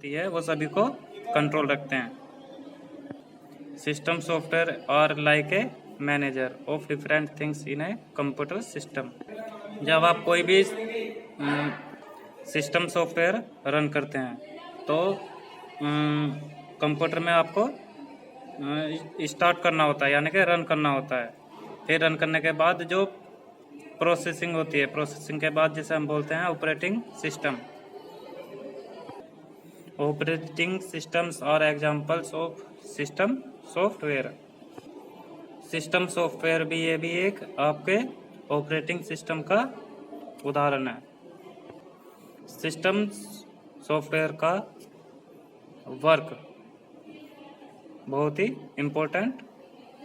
होती है वो सभी को कंट्रोल रखते हैं। सिस्टम सॉफ्टवेयर और like a manager of different things in a computer system. जब आप कोई भी सिस्टम सॉफ्टवेयर रन करते हैं तो कंप्यूटर में आपको स्टार्ट करना होता है, यानी कि रन करना होता है। फिर रन करने के बाद जो प्रोसेसिंग होती है, प्रोसेसिंग के बाद जिसे हम बोलते हैं ऑपरेटिंग सिस्टम। ऑपरेटिंग सिस्टम्स और examples of system software. System software भी ये भी एक आपके ऑपरेटिंग सिस्टम का उदाहरण है। सिस्टम सॉफ्टवेयर का वर्क बहुत ही इम्पोर्टेंट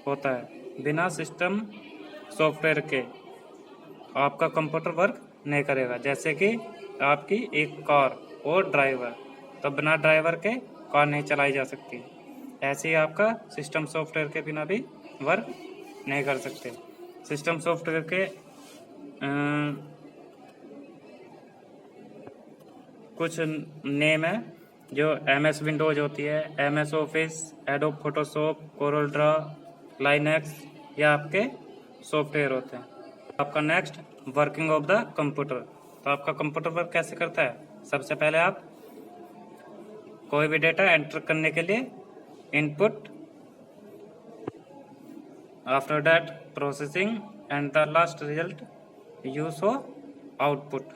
होता है। बिना सिस्टम सॉफ्टवेयर के आपका कंप्यूटर वर्क नहीं करेगा। जैसे कि आपकी एक कार और ड्राइवर, तो बिना ड्राइवर के कार नहीं चलाई जा सकती। ऐसे ही आपका सिस्टम सॉफ्टवेयर के बिना भी वर्क नहीं कर सकते। सिस्टम सॉफ्टवेयर के कुछ नेम है, जो MS विंडोज होती है, MS office, adobe Photoshop, Corel Draw, Linux, ये आपके सॉफ्टवेयर होते हैं। आपका next working of the computer. तो आपका कंप्यूटर वर्क कैसे करता है? सबसे पहले आप कोई भी डेटा एंटर करने के लिए input, after that processing and the last result you show output.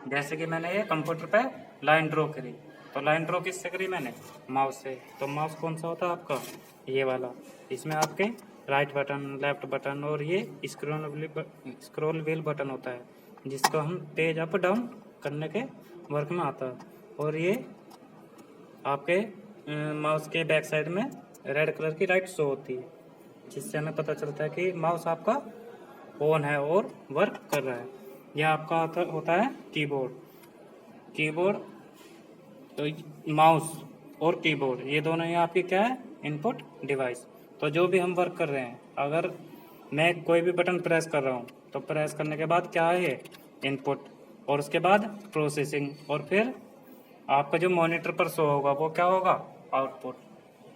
जैसे कि मैंने ये कंप्यूटर पे लाइन ड्रॉ करी, तो लाइन ड्रॉ किससे करी मैंने? माउस से। तो माउस कौन सा होता है आपका? ये वाला। इसमें आपके राइट बटन, लेफ्ट बटन और ये स्क्रॉल व्हील बटन होता है, जिसको हम पेज अप डाउन करने के वर्क में आता है। और ये आपके माउस के बैक साइड में रेड कलर की लाइट शो होती है, जिससे हमें पता चलता है कि माउस आपका ऑन है और वर्क कर रहा है। यह आपका होता है कीबोर्ड। कीबोर्ड तो माउस और कीबोर्ड ये दोनों ही आपकी क्या है? Input device. तो जो भी हम वर्क कर रहे हैं, अगर मैं कोई भी बटन प्रेस कर रहा हूँ तो प्रेस करने के बाद क्या है? ये इनपुट, और उसके बाद प्रोसेसिंग, और फिर आपका जो मॉनिटर पर शो होगा वो क्या होगा? आउटपुट।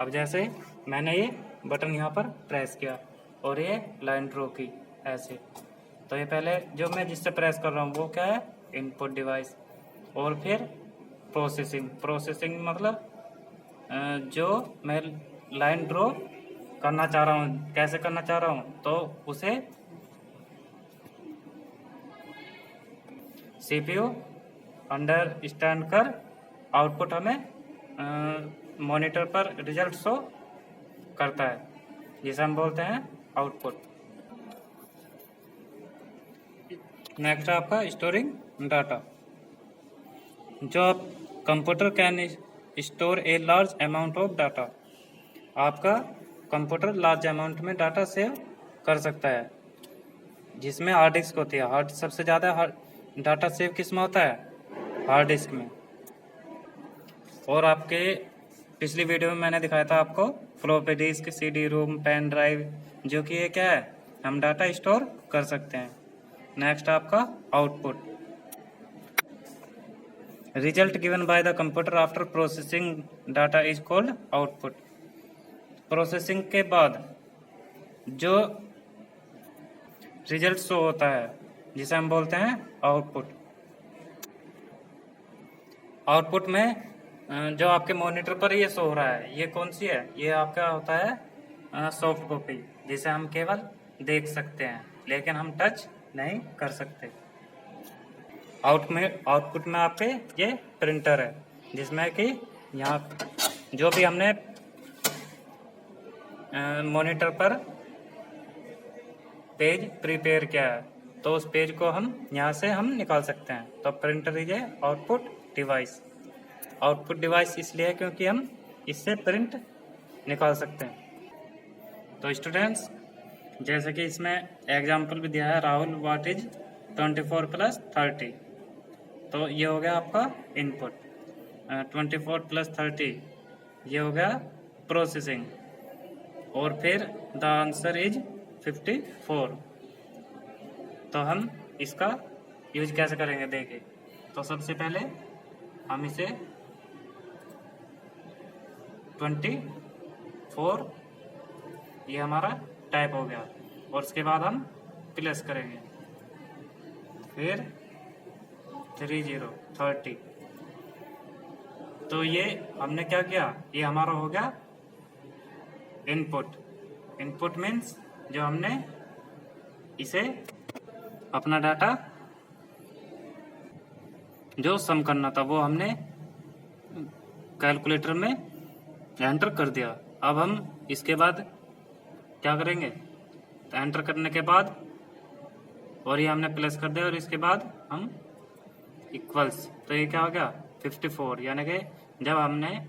अब जैसे मैंने ये बटन यहाँ पर प्रेस किया और ये लाइन ड्रॉ की ऐसे, तो ये पहले जो मैं जिससे प्रेस कर रहा हूँ वो क्या है? Input device. और फिर प्रोसेसिंग। प्रोसेसिंग मतलब जो मैं लाइन ड्रॉ करना चाह रहा हूँ, कैसे करना चाह रहा हूँ, तो उसे CPU अंडरस्टैंड कर आउटपुट हमें मॉनिटर पर रिजल्ट शो करता है, जिसे हम बोलते हैं आउटपुट। नेक्स्ट है आपका स्टोरिंग डाटा। जो आप computer can store a large amount of data. आपका कंप्यूटर लार्ज अमाउंट में डाटा सेव कर सकता है, जिसमें हार्ड डिस्क होती है। हार्ड सबसे ज़्यादा डाटा सेव किस में होता है? हार्ड डिस्क में। और आपके पिछली वीडियो में मैंने दिखाया था आपको फ्लॉपी डिस्क, CD रोम, पेन ड्राइव, जो कि ये क्या है? हम डाटा स्टोर कर सकते हैं। नेक्स्ट आपका output. Result given by the computer after processing data is called output. Processing के बाद जो रिजल्ट शो होता है, जिसे हम बोलते हैं आउटपुट। आउटपुट में जो आपके मॉनिटर पर ये शो हो रहा है, ये कौन सी है? ये आपका होता है सॉफ्ट कॉपी, जिसे हम केवल देख सकते हैं, लेकिन हम टच नहीं कर सकते। आउटपुट में आपके ये प्रिंटर है, जिसमें कि यहाँ जो भी हमने मॉनिटर पर पेज प्रिपेयर किया है, तो उस पेज को हम यहाँ से हम निकाल सकते हैं। तो printer is a output device. Output device इसलिए है क्योंकि हम इससे प्रिंट निकाल सकते हैं। तो स्टूडेंट्स, जैसे कि इसमें एग्जाम्पल भी दिया है, राहुल व्हाट इज 24 + 30। तो ये हो गया आपका इनपुट। 24 + 30 ये हो गया प्रोसेसिंग, और फिर द आंसर इज 54। तो हम इसका यूज कैसे करेंगे देखिए। तो सबसे पहले हम इसे 24 ये हमारा टाइप हो गया। और उसके बाद हम प्लस करेंगे, फिर 30 तो ये हमने क्या किया, ये हमारा हो गया इनपुट। इनपुट मीन्स जो हमने इसे अपना डाटा जो सम करना था वो हमने कैलकुलेटर में एंटर कर दिया। अब हम इसके बाद क्या करेंगे, तो एंटर करने के बाद और ये हमने प्लस कर दिया और इसके बाद हम इक्वल्स, तो ये क्या हो गया 54, यानी कि जब हमने